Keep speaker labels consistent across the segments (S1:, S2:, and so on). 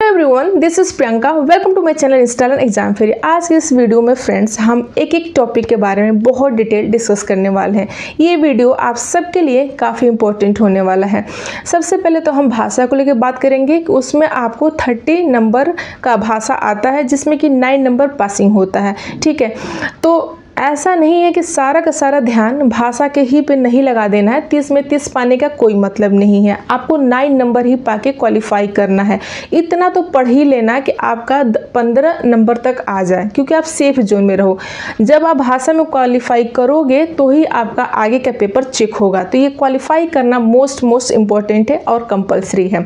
S1: Everyone, this is Priyanka. Welcome to my channel इंस्टालन exam fairy. आज के इस वीडियो में फ्रेंड्स हम एक टॉपिक के बारे में बहुत डिटेल डिस्कस करने वाले हैं। ये वीडियो आप सबके लिए काफ़ी इंपॉर्टेंट होने वाला है। सबसे पहले तो हम भाषा को लेकर बात करेंगे कि उसमें आपको 30 नंबर का भाषा आता है, जिसमें कि 9 नंबर पासिंग होता है। ठीक है, तो ऐसा नहीं है कि सारा का सारा ध्यान भाषा के ही पे नहीं लगा देना है। 30 में 30 पाने का कोई मतलब नहीं है। आपको 9 नंबर ही पाके क्वालिफाई करना है। इतना तो पढ़ ही लेना कि आपका 15 नंबर तक आ जाए, क्योंकि आप सेफ जोन में रहो। जब आप भाषा में क्वालिफाई करोगे तो ही आपका आगे का पेपर चेक होगा। तो ये क्वालिफाई करना मोस्ट इम्पॉर्टेंट है और कंपल्सरी है।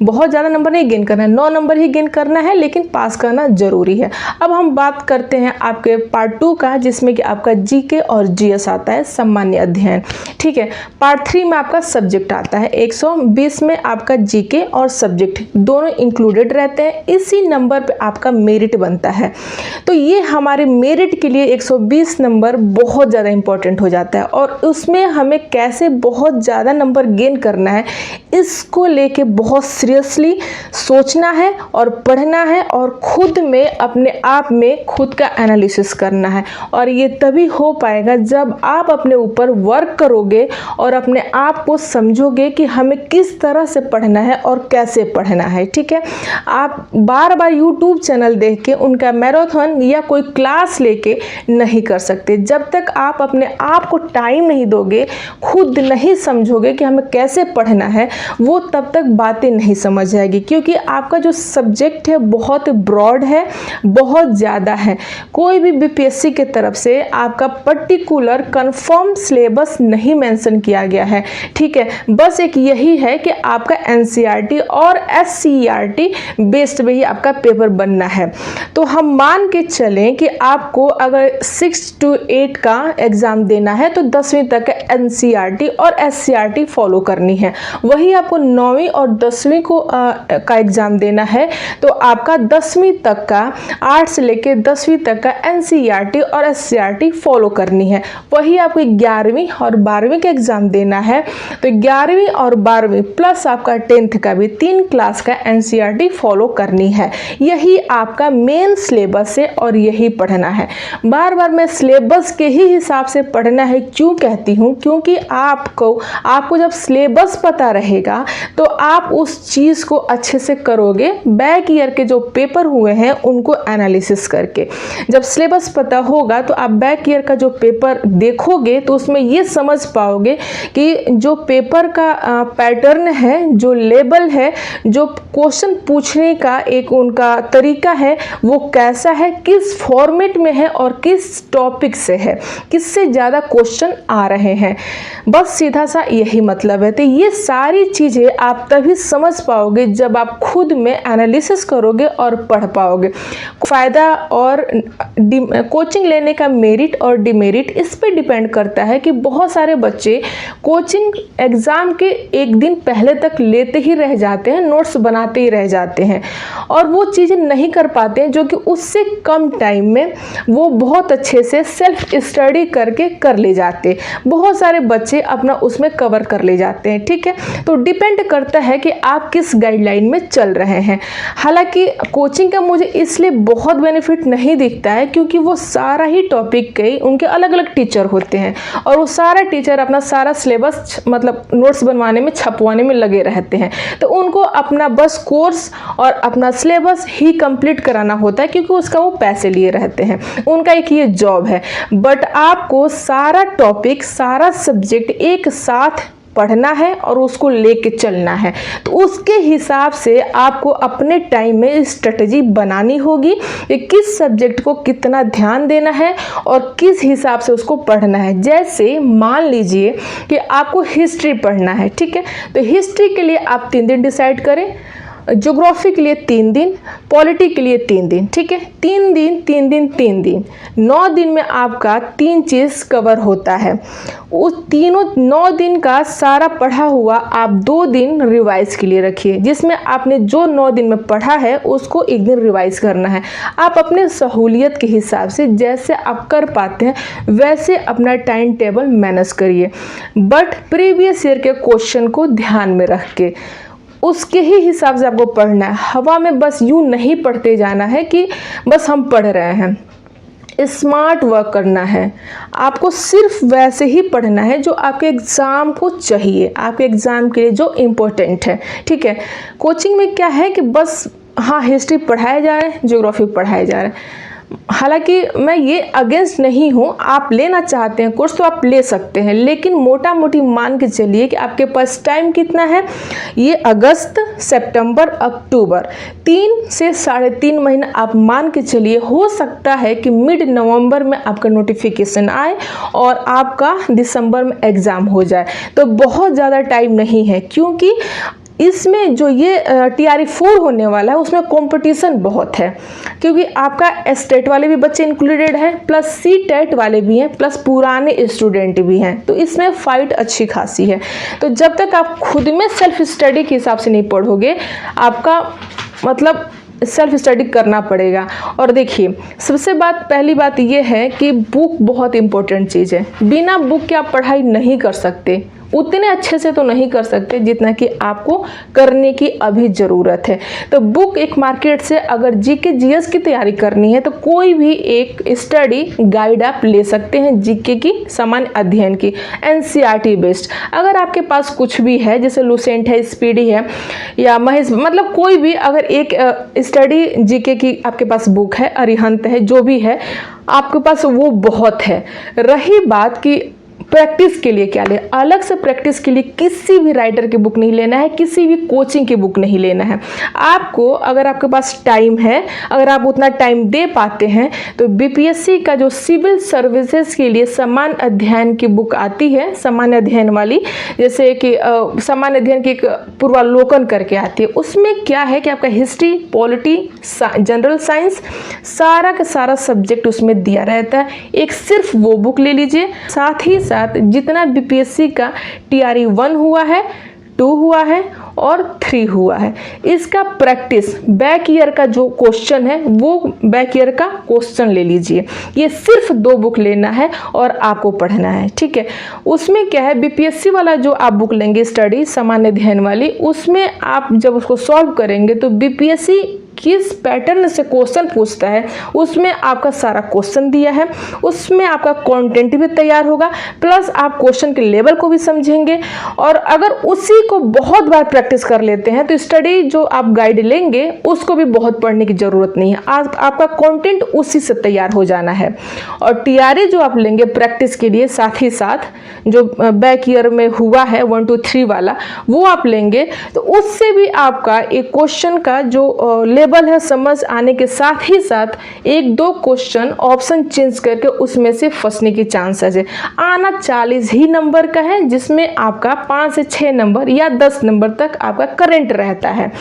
S1: बहुत ज़्यादा नंबर नहीं गेन करना है, 9 नंबर ही गेन करना है, लेकिन पास करना जरूरी है। अब हम बात करते हैं आपके पार्ट 2 का, जिसमें कि आपका जीके और जीएस आता है, सामान्य अध्ययन। ठीक है, पार्ट 3 में आपका सब्जेक्ट आता है। 120 में आपका जीके और सब्जेक्ट दोनों इंक्लूडेड रहते हैं। इसी नंबर पे आपका मेरिट बनता है। तो ये हमारे मेरिट के लिए 120 नंबर बहुत ज़्यादा इंपॉर्टेंट हो जाता है, और उसमें हमें कैसे बहुत ज़्यादा नंबर गेन करना है, इसको लेके बहुत सीरियसली सोचना है और पढ़ना है, और खुद में अपने आप में खुद का एनालिसिस करना है। और ये तभी हो पाएगा जब आप अपने ऊपर वर्क करोगे और अपने आप को समझोगे कि हमें किस तरह से पढ़ना है और कैसे पढ़ना है। ठीक है, आप बार बार यूट्यूब चैनल देख के उनका मैराथन या कोई क्लास लेके नहीं कर सकते। जब तक आप अपने आप को टाइम नहीं दोगे, खुद नहीं समझोगे कि हमें कैसे पढ़ना है, वो तब तक बातें नहीं समझ आएगी। क्योंकि आपका जो सब्जेक्ट है बहुत ब्रॉड है, बहुत ज़्यादा है। कोई भी बीपीएससी के तरफ से आपका पर्टिकुलर कंफर्म सिलेबस नहीं मेंशन किया गया है। ठीक है, बस एक यही है कि आपका एनसीईआरटी और एससीईआरटी बेस्ड पे ही आपका पेपर बनना है। तो हम मान के चलें कि आपको अगर 6 to 8 का एग्जाम देना है, तो 10वीं तक का एनसीईआरटी और एससीईआरटी फॉलो करनी है। वही आपको 9वीं और 10वीं को का एग्जाम देना है, तो आपका 10वीं तक का 8 से लेकर 10वीं तक का एनसीईआरटी और एससीईआरटी फॉलो करनी है। वही आपको 11वीं और 12वीं का एग्जाम देना है, तो 11वीं और 12वीं प्लस आपका 10th का भी 3 क्लास का एनसीईआरटी फॉलो करनी है। यही आपका मेन सिलेबस है और यही पढ़ना है। बार बार मैं सिलेबस के ही हिसाब से पढ़ना है क्यों कहती हूँ, क्योंकि आपको जब सिलेबस पता रहेगा तो आप उस चीज़ को अच्छे से करोगे। बैक ईयर के जो पेपर हुए हैं उनको एनालिसिस करके, जब सिलेबस पता होगा तो आप बैक ईयर का जो पेपर देखोगे तो उसमें ये समझ पाओगे कि जो पेपर का पैटर्न है, जो लेवल है, जो क्वेश्चन पूछने का एक उनका तरीका है, वो कैसा है, किस फॉर्मेट में है और किस टॉपिक से है, किससे ज़्यादा क्वेश्चन आ रहे हैं। बस सीधा सा यही मतलब है। तो ये सारी चीज़ें आप तभी समझ पाओगे जब आप खुद में एनालिसिस करोगे और पढ़ पाओगे। फ़ायदा और कोचिंग लेने का मेरिट और डिमेरिट इस पे डिपेंड करता है कि बहुत सारे बच्चे कोचिंग एग्ज़ाम के एक दिन पहले तक लेते ही रह जाते हैं, नोट्स बनाते ही रह जाते हैं, और वो चीज़ें नहीं कर पाते हैं जो कि उससे कम टाइम में वो बहुत अच्छे से सेल्फ स्टडी करके कर ले जाते। बहुत सारे बच्चे अपना उसमें कवर कर ले जाते हैं। ठीक है, तो डिपेंड करता है कि आप किस गाइडलाइन में चल रहे हैं। हालांकि कोचिंग का मुझे इसलिए बहुत बेनिफिट नहीं दिखता है क्योंकि वो सारा ही टॉपिक के उनके अलग अलग टीचर होते हैं, और वो सारा टीचर अपना सारा सिलेबस मतलब नोट्स बनवाने में, छपवाने में लगे रहते हैं। तो उनको अपना बस कोर्स और अपना सिलेबस ही कंप्लीट कराना होता है, क्योंकि उसका वो पैसे लिए रहते हैं, उनका एक ये जॉब है। बट आपको सारा टॉपिक, सारा सब्जेक्ट एक साथ पढ़ना है और उसको लेके चलना है। तो उसके हिसाब से आपको अपने टाइम में स्ट्रेटजी बनानी होगी कि किस सब्जेक्ट को कितना ध्यान देना है और किस हिसाब से उसको पढ़ना है। जैसे मान लीजिए कि आपको हिस्ट्री पढ़ना है। ठीक है, तो हिस्ट्री के लिए आप 3 दिन डिसाइड करें, ज्योग्राफी के लिए 3 दिन, पॉलिटी के लिए 3 दिन। ठीक है, 3 दिन 3 दिन 3 दिन, 9 दिन में आपका 3 चीज़ कवर होता है। उस 9 दिन का सारा पढ़ा हुआ आप 2 दिन रिवाइज के लिए रखिए, जिसमें आपने जो 9 दिन में पढ़ा है उसको एक दिन रिवाइज करना है। आप अपने सहूलियत के हिसाब से जैसे आप कर पाते हैं वैसे अपना टाइम टेबल मैनेज करिए, बट प्रीवियस ईयर के क्वेश्चन को ध्यान में रख के। उसके ही हिसाब से आपको पढ़ना है। हवा में बस यूँ नहीं पढ़ते जाना है कि बस हम पढ़ रहे हैं। स्मार्ट वर्क करना है, आपको सिर्फ वैसे ही पढ़ना है जो आपके एग्ज़ाम को चाहिए, आपके एग्ज़ाम के लिए जो इम्पोर्टेंट है। ठीक है, कोचिंग में क्या है कि बस हाँ हिस्ट्री पढ़ाया जा रहा है, ज्योग्राफी पढ़ाया जा रहा है। हालांकि मैं ये अगेंस्ट नहीं हूँ, आप लेना चाहते हैं कोर्स तो आप ले सकते हैं, लेकिन मोटा मोटी मान के चलिए कि आपके पास टाइम कितना है, ये अगस्त, सितंबर, अक्टूबर 3 से 3.5 महीना आप मान के चलिए। हो सकता है कि मिड नवंबर में आपका नोटिफिकेशन आए और आपका दिसंबर में एग्ज़ाम हो जाए, तो बहुत ज़्यादा टाइम नहीं है, क्योंकि इसमें जो ये TRE 4 होने वाला है उसमें कंपटीशन बहुत है, क्योंकि आपका स्टेट वाले भी बच्चे इंक्लूडेड हैं, प्लस CTET वाले भी हैं, प्लस पुराने स्टूडेंट भी हैं, तो इसमें फ़ाइट अच्छी खासी है। तो जब तक आप खुद में सेल्फ स्टडी के हिसाब से नहीं पढ़ोगे, आपका मतलब सेल्फ स्टडी करना पड़ेगा। और देखिए, सबसे पहली बात ये है कि बुक बहुत इंपॉर्टेंट चीज़ है। बिना बुक के आप पढ़ाई नहीं कर सकते, उतने अच्छे से तो नहीं कर सकते जितना कि आपको करने की अभी ज़रूरत है। तो बुक एक मार्केट से अगर GK GS की तैयारी करनी है तो कोई भी एक स्टडी गाइड आप ले सकते हैं, GK की सामान्य अध्ययन की, NCERT बेस्ड। अगर आपके पास कुछ भी है, जैसे लुसेंट है, स्पीडी है, या महेश, मतलब कोई भी अगर एक स्टडी GK की आपके पास बुक है, अरिहंत है, जो भी है आपके पास, वो बहुत है। रही बात कि प्रैक्टिस के लिए क्या ले, अलग से प्रैक्टिस के लिए किसी भी राइटर की बुक नहीं लेना है, किसी भी कोचिंग की बुक नहीं लेना है। आपको अगर आपके पास टाइम है, अगर आप उतना टाइम दे पाते हैं, तो BPSC का जो सिविल सर्विसेज के लिए सामान्य अध्ययन की बुक आती है, सामान्य अध्ययन वाली, जैसे कि सामान्य अध्ययन की एक पूर्वावलोकन करके आती है, उसमें क्या है कि आपका हिस्ट्री, पॉलिटी, जनरल साइंस, सारा का सारा सब्जेक्ट उसमें दिया रहता है। एक सिर्फ वो बुक ले लीजिए। साथ ही साथ जितना BPSC का TRE 1 हुआ है, 2 हुआ है और 3 हुआ है, इसका प्रैक्टिस बैक ईयर का जो क्वेश्चन है वो बैक ईयर का क्वेश्चन ले लीजिए। ये सिर्फ 2 बुक लेना है और आपको पढ़ना है। ठीक है, उसमें क्या है, BPSC वाला जो आप बुक लेंगे स्टडी सामान्य अध्ययन वाली, उसमें आप जब उसको सॉल्व करेंगे तो BPSC किस पैटर्न से क्वेश्चन पूछता है उसमें आपका सारा क्वेश्चन दिया है, उसमें आपका कंटेंट भी तैयार होगा, प्लस आप क्वेश्चन के लेवल को भी समझेंगे। और अगर उसी को बहुत बार प्रैक्टिस कर लेते हैं तो स्टडी जो आप गाइड लेंगे उसको भी बहुत पढ़ने की ज़रूरत नहीं है, आपका कंटेंट उसी से तैयार हो जाना है। और TRE जो आप लेंगे प्रैक्टिस के लिए, साथ ही साथ जो बैक ईयर में हुआ है 1 2 3 वाला, वो आप लेंगे तो उससे भी आपका एक क्वेश्चन का जो लेवल है समझ आने के साथ ही साथ 1-2 क्वेश्चन ऑप्शन चेंज करके उसमें से फंसने की चांसेस है। आना 40 ही नंबर का है, जिसमें आपका 5 से 6 नंबर या 10 नंबर तक आपका करंट रहता है।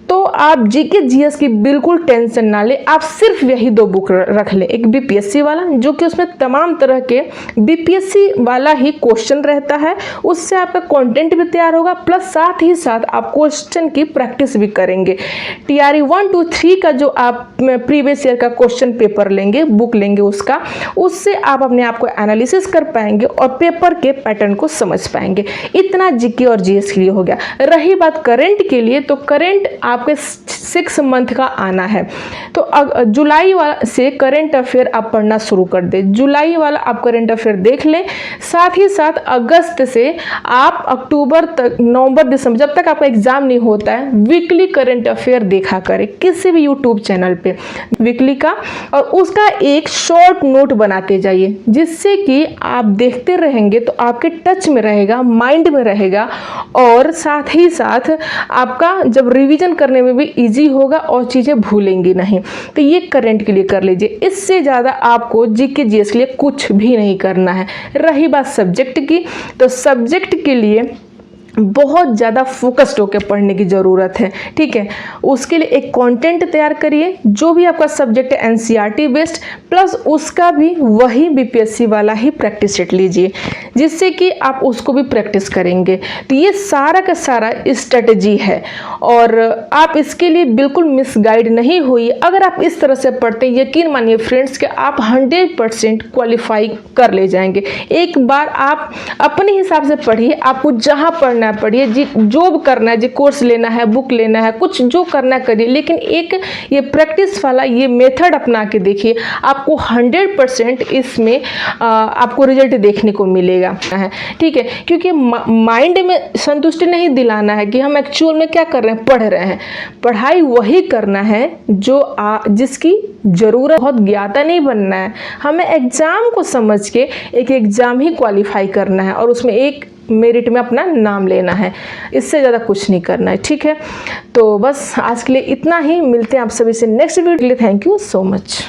S1: तो आप GK GS की बिल्कुल टेंशन ना ले, आप सिर्फ यही 2 बुक रख लें। एक BPSC वाला जो कि उसमें तमाम तरह के BPSC वाला ही क्वेश्चन रहता है, उससे आपका कंटेंट भी तैयार होगा, प्लस साथ ही साथ आप क्वेश्चन की प्रैक्टिस भी करेंगे। TRE 1 2 3 का जो आप प्रीवियस ईयर का क्वेश्चन पेपर लेंगे, बुक लेंगे उससे आप अपने आप को एनालिसिस कर पाएंगे और पेपर के पैटर्न को समझ पाएंगे। इतना GK और GS के लिए हो गया। रही बात करंट के लिए, तो करंट आपके 6 मंथ का आना है, तो जुलाई वाला से करंट अफेयर आप पढ़ना शुरू कर दें। जुलाई वाला आप करंट अफेयर देख लें, साथ ही साथ अगस्त से आप अक्टूबर तक, नवंबर दिसंबर, जब तक आपका एग्जाम नहीं होता है, वीकली करंट अफेयर देखा करें किसी भी यूट्यूब चैनल पे वीकली का, और उसका एक शॉर्ट नोट बनाते जाइए, जिससे कि आप देखते रहेंगे तो आपके टच में रहेगा, माइंड में रहेगा, और साथ ही साथ आपका जब रिवीजन करने में भी इजी होगा और चीज़ें भूलेंगी नहीं। तो ये करंट के लिए कर लीजिए, इससे ज़्यादा आपको GK GS के लिए कुछ भी नहीं करना है। रही बात सब्जेक्ट की, तो सब्जेक्ट के लिए बहुत ज़्यादा फोकस्ड होकर पढ़ने की ज़रूरत है। ठीक है, उसके लिए एक कंटेंट तैयार करिए, जो भी आपका सब्जेक्ट है NCERT बेस्ड, प्लस उसका भी वही BPSC वाला ही प्रैक्टिस सेट लीजिए, जिससे कि आप उसको भी प्रैक्टिस करेंगे। तो ये सारा का सारा स्ट्रेटजी है और आप इसके लिए बिल्कुल मिसगाइड नहीं हुई। अगर आप इस तरह से पढ़ते हैं, यकीन मानिए फ्रेंड्स कि आप 100% क्वालिफाई कर ले जाएंगे। एक बार आप अपने हिसाब से पढ़िए, आपको जहाँ पढ़ना पढ़ना है पढ़िए, जो भी करना है, जो कोर्स लेना है, बुक लेना है, कुछ जो करना करिए, लेकिन एक ये प्रैक्टिस वाला ये मेथड अपना के देखिए, आपको 100% इसमें आपको रिजल्ट देखने को मिलेगा है। ठीक है, क्योंकि माइंड में संतुष्टि नहीं दिलाना है कि हम एक्चुअल में क्या कर रहे हैं, पढ़ रहे हैं। पढ़ाई वही करना है जो जिसकी ज़रूरत, बहुत ज्ञाता नहीं बनना है। हमें एग्ज़ाम को समझ के एक एग्ज़ाम ही क्वालिफाई करना है और उसमें एक मेरिट में अपना नाम लेना है, इससे ज़्यादा कुछ नहीं करना है। ठीक है, तो बस आज के लिए इतना ही, मिलते हैं आप सभी से नेक्स्ट वीडियो के लिए। Thank you so much.